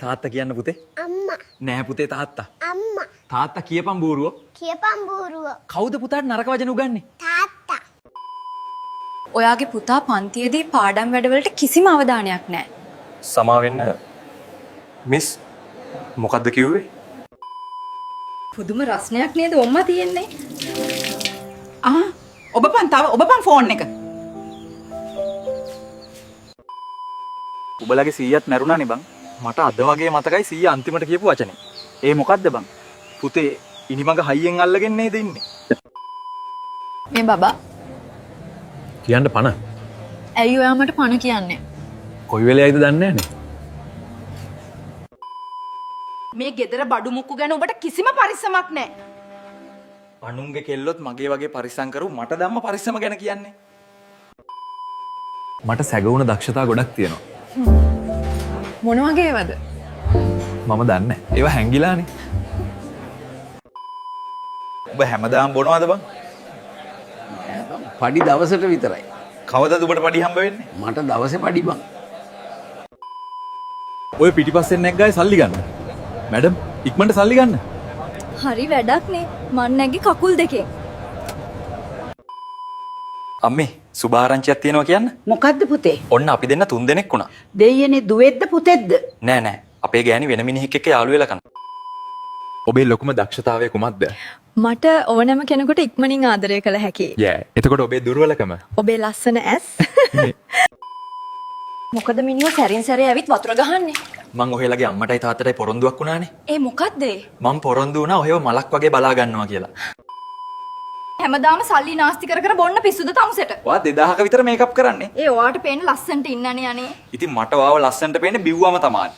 තාත්තා කියන්න පුතේ. අම්මා. නෑ පුතේ තාත්තා. අම්මා. තාත්තා කියපන් බූරුව. කියපන් බූරුව. කවුද පුතාට නරක වචන උගන්න්නේ? තාත්තා. ඔයාගේ පුතා පන්තියේදී පාඩම් වැඩවලට කිසිම අවධානයක් නැහැ. සමා වෙන්න මිස් මොකද්ද කිව්වේ? පුදුම රස්නයක් නේද ඔම්මා තියෙන්නේ? ඔබපන් ෆෝන් එක. උඹලගේ 100ත් මැරුණානේ බං. මට අද වගේ මතකයි 100 අන්තිමට කියපු වචනේ. ඒ මොකද්ද බං? පුතේ ඉනිමඟ හයියෙන් අල්ලගෙන නේද ඉන්නේ? මේ බබා කියන්න පණ. ඇයි ඔයා මට පණ කියන්නේ? කොයි වෙලෙයිද දන්නේ නැහනේ. මේ ගෙදර බඩු මුක්කු ගැන ඔබට කිසිම පරිස්සමක් නැහැ. අනුන්ගේ කෙල්ලොත් මගේ වගේ පරිස්සම් කරු මට ධම්ම පරිස්සම ගැන කියන්නේ. මට සැගවුණ දක්ෂතා ගොඩක් තියෙනවා. මොන වගේවද? මම දන්නේ. ඒවා හැංගිලානේ. ඔබ හැමදාම බොනවද බං? පඩි දවසට විතරයි. කවදද ඔබට පඩි හම්බ වෙන්නේ? මට දවසේ පඩි බං. ඔය පිටිපස්සෙන් නැග්ගායි සල්ලි ගන්න. මැඩම් ඉක්මනට සල්ලි ගන්න. හරි වැඩක් නේ. මන් නැගි කකුල් දෙකෙන්. අම්මේ සුභාරංචියක් තියෙනවා කියන්න. මොකද්ද පුතේ? ඔන්න අපි දෙන්න 3 දෙනෙක් වුණා. දෙයියනේ දුවේද්ද පුතේද්ද? නෑ නෑ. අපේ ගෑණි වෙන මිනිහෙක් එක්ක යාළු වෙලා කන. ඔබේ ලොකුම දක්ෂතාවය කුමක්ද? මට ඕනෑම කෙනෙකුට ඉක්මනින් ආදරය කළ හැකියි. යෑ. එතකොට ඔබේ දුර්වලකම? ඔබේ ලස්සන ඇස්. මොකද මිනිහා සැරින් සැරේ ඇවිත් වතුර ගහන්නේ? මං ඔහෙලගේ අම්මටයි තාත්තටයි පොරොන්දුවක් වුණානේ. ඒ මොකද්ද? මං පොරොන්දු වුණා ඔහෙව මලක් වගේ බලා ගන්නවා කියලා. හැමදාම සල්ලි නාස්ති කර කර බොන්න පිස්සුද තමුසෙට? ඔයා 2000ක විතර මේකප් කරන්නේ. ඒ ඔයාට පේන ලස්සනට ඉන්නනේ අනේ. ඉතින් මට වාව ලස්සනට පේන්නේ බිව්වම තමයි.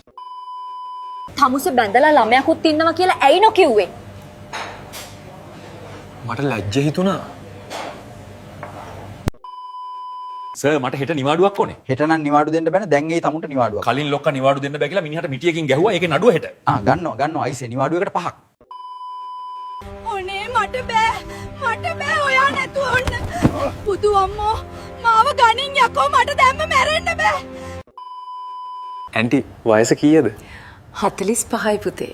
තමුස බැඳලා ළමයාකුත් ඉන්නවා කියලා ඇයි නොකිව්වේ? මට ලැජ්ජ හිතුණා. සර් මට හෙට නිවාඩුවක් ඕනේ. හෙට නම් නිවාඩු දෙන්න බෑනේ. දැන් ඒ තමුන්ට නිවාඩුවක්. කලින් ලොක්ක නිවාඩු දෙන්න බෑ කියලා මිනිහට මිටියකින් ගැහුවා. ඒකේ නඩුව හෙට. ගන්නවා අයිසේ නිවාඩුවකට 5ක්. ඔනේ මට බෑ ඔයා නැතුව ඔන්න. පුදු අම්මෝ මාව ගනින් යකෝ මට දැම්ම මැරෙන්න බෑ. ඇන්ටි වයස කීයද? 45යි පුතේ.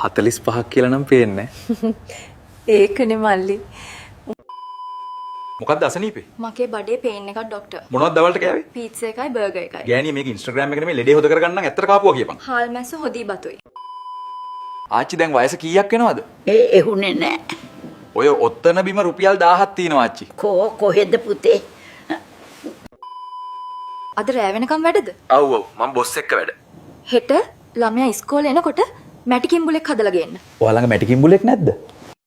45ක් කියලා නම් පේන්නේ. ඒකනේ මල්ලි. මොකක්ද අසනීපේ? මගේ බඩේ පේන් එකක් ડોක්ටර්. මොනවද දවල්ට කෑවේ? පීට්සා එකයි බර්ගර් එකයි. ගෑණිය මේක ඉන්ස්ටාග්‍රෑම් එකේ නෙමෙයි ලෙඩේ හොද කරගන්න නම් ඇත්තට කාපුවා කියපන්. හාල් මැස්ස හොදී බතුයි. ආච්චි දැන් වයස කීයක් වෙනවද? එහුනේ නෑ. ඔය ඔත්තන බිම රුපියල් 1000ක් තියෙනවා ආච්චි. කොහෙද පුතේ? අද රෑ වෙනකම් වැඩද? ඔව් මම බොස් එක්ක වැඩ. හෙට ළමයා ඉස්කෝලේ එනකොට මැටි කිම්බුලෙක් හදලා ගේන්න. ඔයාලඟ මැටි කිම්බුලෙක් නැද්ද?